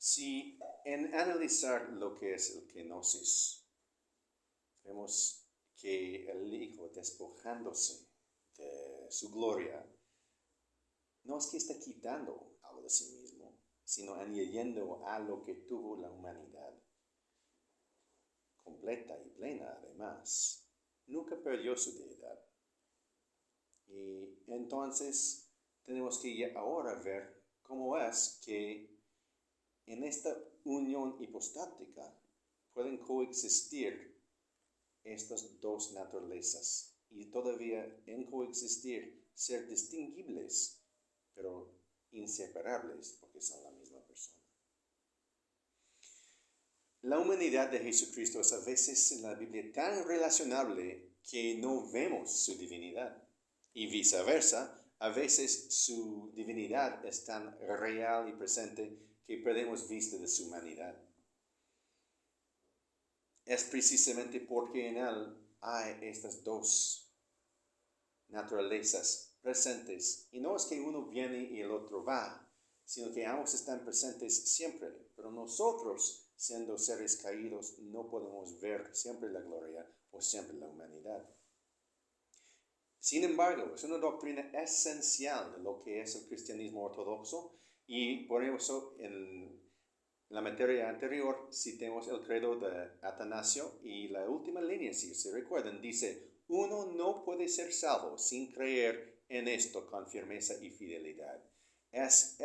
Si en analizar lo que es el kenosis, vemos que el Hijo despojándose de su gloria, no es que está quitando algo de sí mismo, sino añadiendo a lo que tuvo la humanidad, completa y plena además. Nunca perdió su deidad. Y entonces tenemos que ahora ver cómo es que en esta unión hipostática pueden coexistir estas dos naturalezas y todavía en coexistir ser distinguibles, pero inseparables porque son la misma persona. La humanidad de Jesucristo es a veces en la Biblia tan relacionable que no vemos su divinidad y viceversa, a veces su divinidad es tan real y presente que perdemos vista de su humanidad. Es precisamente porque en Él hay estas dos naturalezas presentes. Y no es que uno viene y el otro va, sino que ambos están presentes siempre. Pero nosotros, siendo seres caídos, no podemos ver siempre la gloria o siempre la humanidad. Sin embargo, es una doctrina esencial de lo que es el cristianismo ortodoxo y por eso en la materia anterior citemos el credo de Atanasio y la última línea, si se recuerdan, dice: uno no puede ser salvo sin creer en esto con firmeza y fidelidad. Es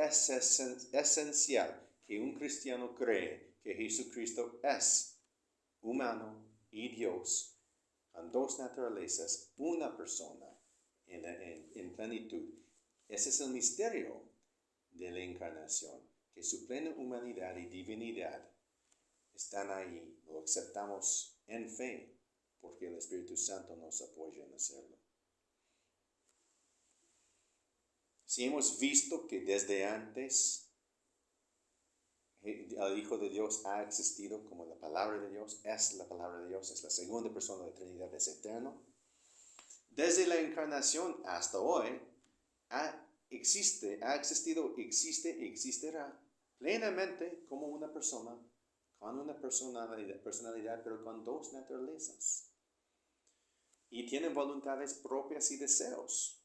esencial que un cristiano cree que Jesucristo es humano y Dios, con dos naturalezas, una persona en plenitud. Ese es el misterio de la encarnación, que su plena humanidad y divinidad están ahí, lo aceptamos en fe, porque el Espíritu Santo nos apoya en hacerlo. Si hemos visto que desde antes el Hijo de Dios ha existido como la palabra de Dios, es la palabra de Dios, es la segunda persona de la Trinidad, es eterno. Desde la encarnación hasta hoy, ha existido, existe y existirá plenamente como una persona, con una personalidad, pero con dos naturalezas. Y tiene voluntades propias y deseos,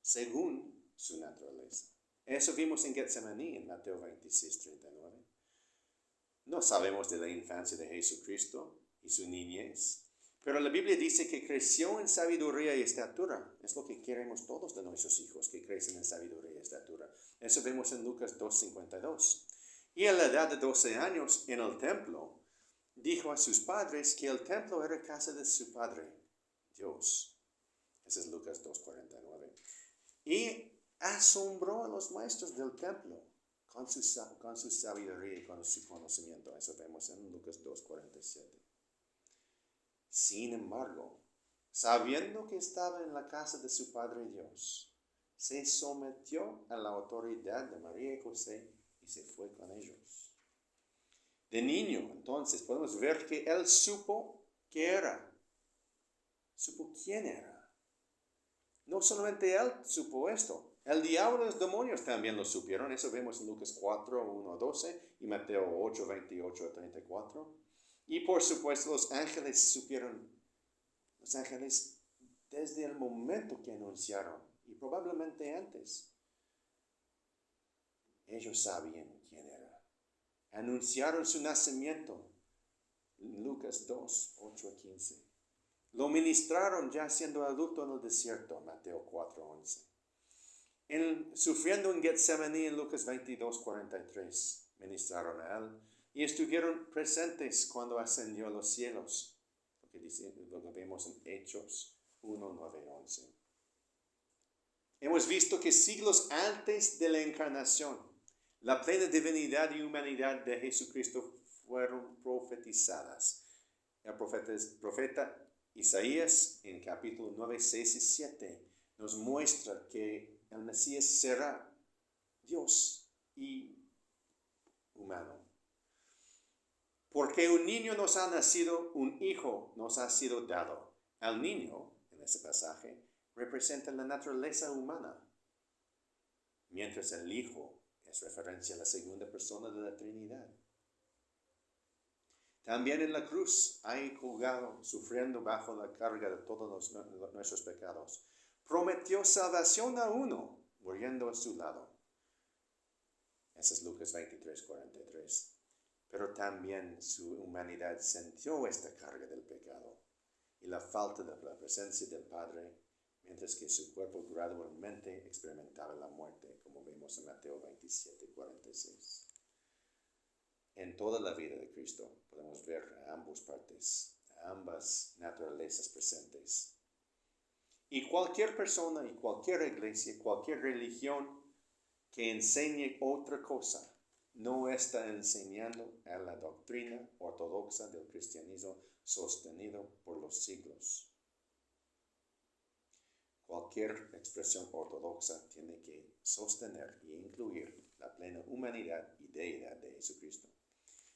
según su naturaleza. Eso vimos en Getsemaní, en Mateo 26, 39. No sabemos de la infancia de Jesucristo y su niñez, pero la Biblia dice que creció en sabiduría y estatura. Es lo que queremos todos de nuestros hijos, que crecen en sabiduría y estatura. Eso vemos en Lucas 2:52. Y a la edad de 12 años en el templo, dijo a sus padres que el templo era casa de su Padre, Dios. Ese es Lucas 2:49. Y asombró a los maestros del templo con su sabiduría y con su conocimiento. Eso vemos en Lucas 2:47. Sin embargo, sabiendo que estaba en la casa de su Padre Dios, se sometió a la autoridad de María y José y se fue con ellos. De niño, entonces, podemos ver que él supo qué era, supo quién era. No solamente él supo esto, el diablo y los demonios también lo supieron. Eso vemos en Lucas 4:1-12 y Mateo 8:28-34. Y por supuesto los ángeles supieron, los ángeles desde el momento que anunciaron, y probablemente antes, ellos sabían quién era. Anunciaron su nacimiento en Lucas 2:8-15. Lo ministraron ya siendo adulto en el desierto, Mateo 4:11. Sufriendo en Getsemaní en Lucas 22:43, ministraron a él y estuvieron presentes cuando ascendió a los cielos, lo que vemos en Hechos 1:9-11. Hemos visto que siglos antes de la encarnación, la plena divinidad y humanidad de Jesucristo fueron profetizadas. El profeta Isaías en capítulo 9, 6 y 7 nos muestra que el Mesías será Dios y humano. Porque un niño nos ha nacido, un hijo nos ha sido dado. El niño, en ese pasaje, representa la naturaleza humana, mientras el hijo Es referencia a la segunda persona de la Trinidad. También en la cruz, ahí colgado, sufriendo bajo la carga de todos nuestros pecados, prometió salvación a uno, muriendo a su lado. Ese es Lucas 23, 43. Pero también su humanidad sintió esta carga del pecado y la falta de la presencia del Padre, mientras que su cuerpo gradualmente experimentaba la muerte, como vemos en Mateo 27, 46. En toda la vida de Cristo podemos ver a ambas partes, a ambas naturalezas presentes. Y cualquier persona y cualquier iglesia, cualquier religión que enseñe otra cosa, no está enseñando a la doctrina ortodoxa del cristianismo sostenido por los siglos. Cualquier expresión ortodoxa tiene que sostener e incluir la plena humanidad y deidad de Jesucristo.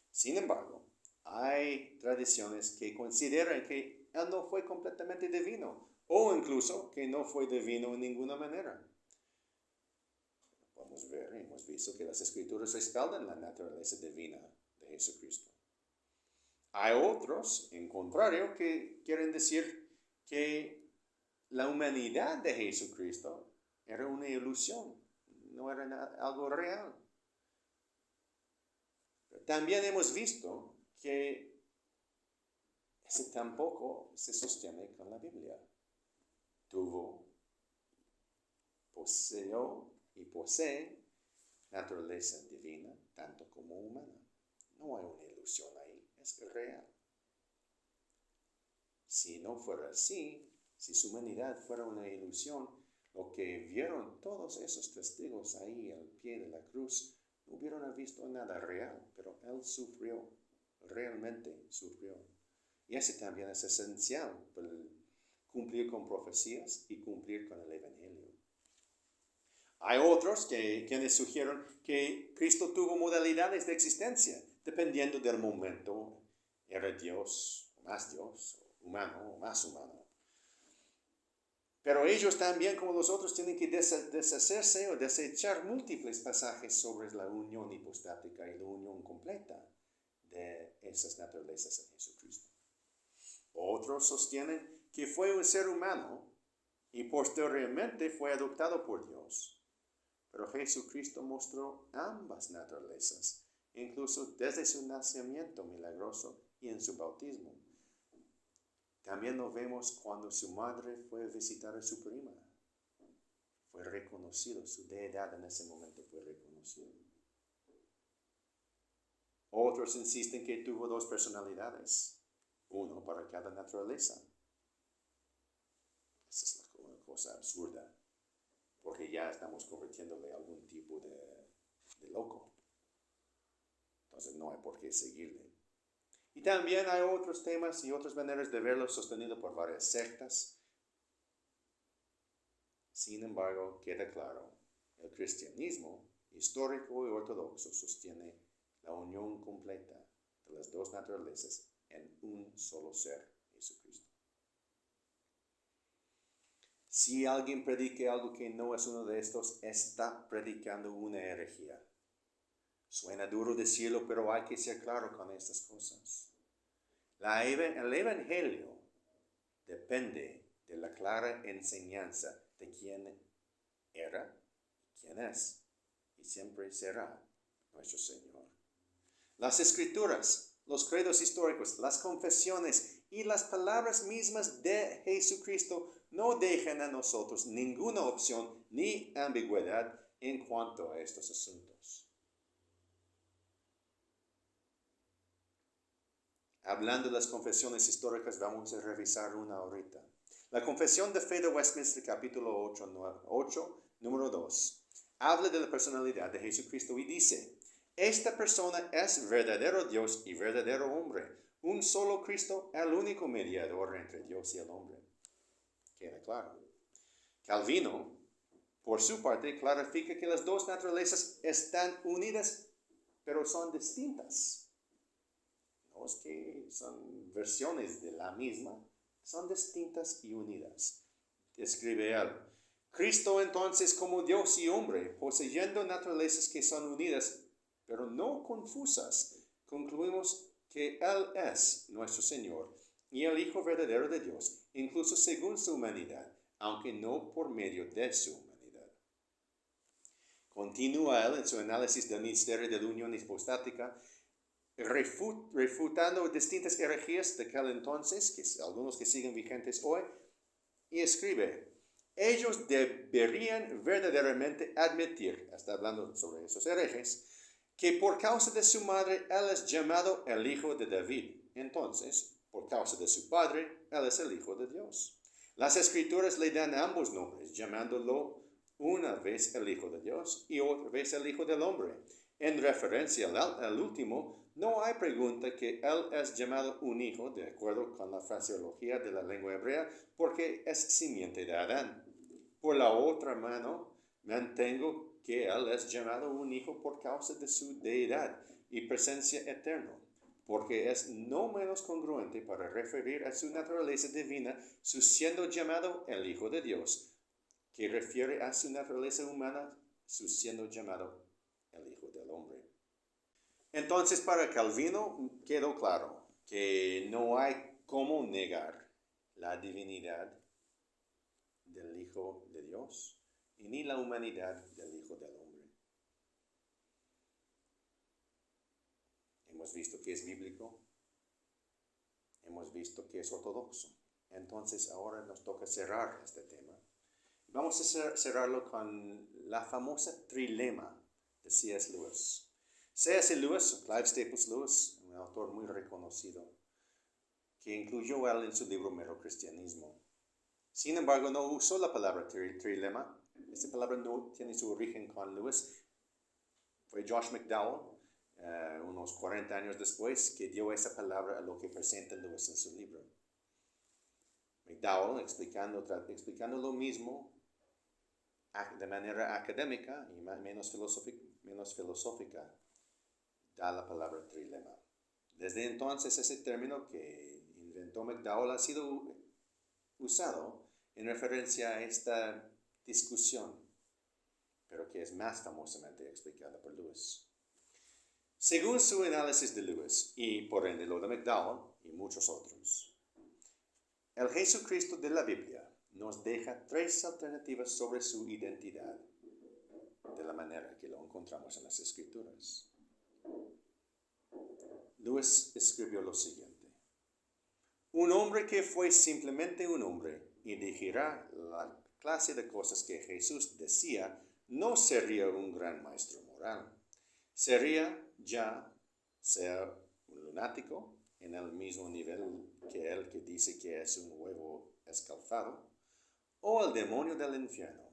Sin embargo, hay tradiciones que consideran que Él no fue completamente divino, o incluso que no fue divino en ninguna manera. Podemos ver, hemos visto que las Escrituras respaldan la naturaleza divina de Jesucristo. Hay otros, en contrario, que quieren decir que la humanidad de Jesucristo era una ilusión, no era algo real. También hemos visto que ese tampoco se sostiene con la Biblia. Tuvo, poseó y posee naturaleza divina, tanto como humana. No hay una ilusión ahí, es real. Si no fuera así, si su humanidad fuera una ilusión, lo que vieron todos esos testigos ahí al pie de la cruz, no hubieran visto nada real, pero Él sufrió, realmente sufrió. Y ese también es esencial, cumplir con profecías y cumplir con el Evangelio. Hay otros quienes sugieren que Cristo tuvo modalidades de existencia, dependiendo del momento. Era Dios, humano, más humano. Pero ellos también, como los otros, tienen que deshacerse o desechar múltiples pasajes sobre la unión hipostática y la unión completa de esas naturalezas en Jesucristo. Otros sostienen que fue un ser humano y posteriormente fue adoptado por Dios. Pero Jesucristo mostró ambas naturalezas, incluso desde su nacimiento milagroso y en su bautismo. También lo vemos cuando su madre fue a visitar a su prima. Fue reconocido, su deidad en ese momento fue reconocida. Otros insisten que tuvo dos personalidades, uno para cada naturaleza. Esa es una cosa absurda, porque ya estamos convirtiéndole a algún tipo de loco. Entonces no hay por qué seguirle. Y también hay otros temas y otras maneras de verlo sostenido por varias sectas. Sin embargo, queda claro, el cristianismo histórico y ortodoxo sostiene la unión completa de las dos naturalezas en un solo ser, Jesucristo. Si alguien predique algo que no es uno de estos, está predicando una herejía. Suena duro decirlo, pero hay que ser claro con estas cosas. El Evangelio depende de la clara enseñanza de quién era, quién es y siempre será nuestro Señor. Las Escrituras, los credos históricos, las confesiones y las palabras mismas de Jesucristo no dejan a nosotros ninguna opción ni ambigüedad en cuanto a estos asuntos. Hablando de las confesiones históricas, vamos a revisar una ahorita. La Confesión de Fe de Westminster, capítulo 8, número 2, habla de la personalidad de Jesucristo y dice: esta persona es verdadero Dios y verdadero hombre, un solo Cristo, el único mediador entre Dios y el hombre. Queda claro. Calvino, por su parte, clarifica que las dos naturalezas están unidas, pero son distintas. No es que son versiones de la misma, son distintas y unidas. Escribe él: Cristo entonces como Dios y hombre, poseyendo naturalezas que son unidas, pero no confusas, concluimos que Él es nuestro Señor y el Hijo verdadero de Dios, incluso según su humanidad, aunque no por medio de su humanidad. Continúa él en su análisis del misterio de la unión hipostática, refutando distintas herejías de aquel entonces, algunos que siguen vigentes hoy, y escribe: ellos deberían verdaderamente admitir, está hablando sobre esos herejes, que por causa de su madre él es llamado el Hijo de David. Entonces, por causa de su padre, él es el Hijo de Dios. Las Escrituras le dan ambos nombres, llamándolo una vez el Hijo de Dios y otra vez el Hijo del Hombre. En referencia al último, no hay pregunta que él es llamado un hijo, de acuerdo con la fraseología de la lengua hebrea, porque es simiente de Adán. Por la otra mano, mantengo que él es llamado un hijo por causa de su deidad y presencia eterna, porque es no menos congruente para referir a su naturaleza divina, su siendo llamado el Hijo de Dios, que refiere a su naturaleza humana, su siendo llamado el Hijo del Hombre. Entonces, para Calvino quedó claro que no hay cómo negar la divinidad del Hijo de Dios y ni la humanidad del Hijo del Hombre. Hemos visto que es bíblico, hemos visto que es ortodoxo. Entonces ahora nos toca cerrar este tema. Vamos a cerrarlo con la famosa trilema de C.S. Lewis. C.S. Lewis, Clive Staples Lewis, un autor muy reconocido, que incluyó él en su libro Mero Cristianismo. Sin embargo, no usó la palabra trilema. Esta palabra no tiene su origen con Lewis. Fue Josh McDowell, unos 40 años después, que dio esa palabra a lo que presenta Lewis en su libro. McDowell, explicando lo mismo de manera académica y menos filosófica, da la palabra trilema. Desde entonces, ese término que inventó McDowell ha sido usado en referencia a esta discusión, pero que es más famosamente explicada por Lewis. Según su análisis de Lewis, y por ende lo de McDowell y muchos otros, el Jesucristo de la Biblia nos deja tres alternativas sobre su identidad, de la manera que lo encontramos en las Escrituras. Lewis escribió lo siguiente: un hombre que fue simplemente un hombre y dijera la clase de cosas que Jesús decía, no sería un gran maestro moral. Sería sea un lunático en el mismo nivel que el que dice que es un huevo escalfado, o el demonio del infierno.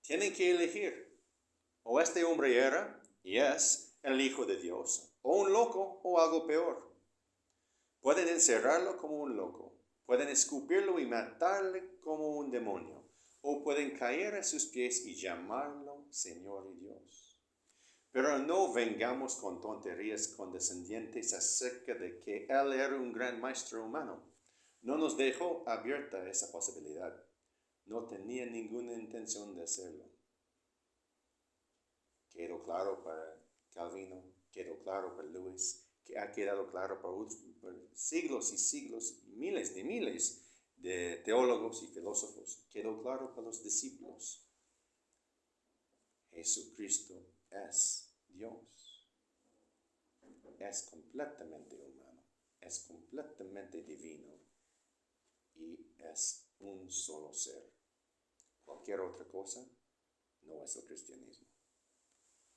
Tienen que elegir: o este hombre era y es el Hijo de Dios, o un loco o algo peor. Pueden encerrarlo como un loco, pueden escupirlo y matarle como un demonio, o pueden caer a sus pies y llamarlo Señor y Dios. Pero no vengamos con tonterías condescendientes acerca de que Él era un gran maestro humano. No nos dejó abierta esa posibilidad. No tenía ninguna intención de hacerlo. Quedó claro para Calvino, quedó claro para Lewis, que ha quedado claro por siglos y siglos, miles de teólogos y filósofos. Quedó claro para los discípulos. Jesucristo es Dios. Es completamente humano, es completamente divino y es un solo ser. Cualquier otra cosa no es el cristianismo.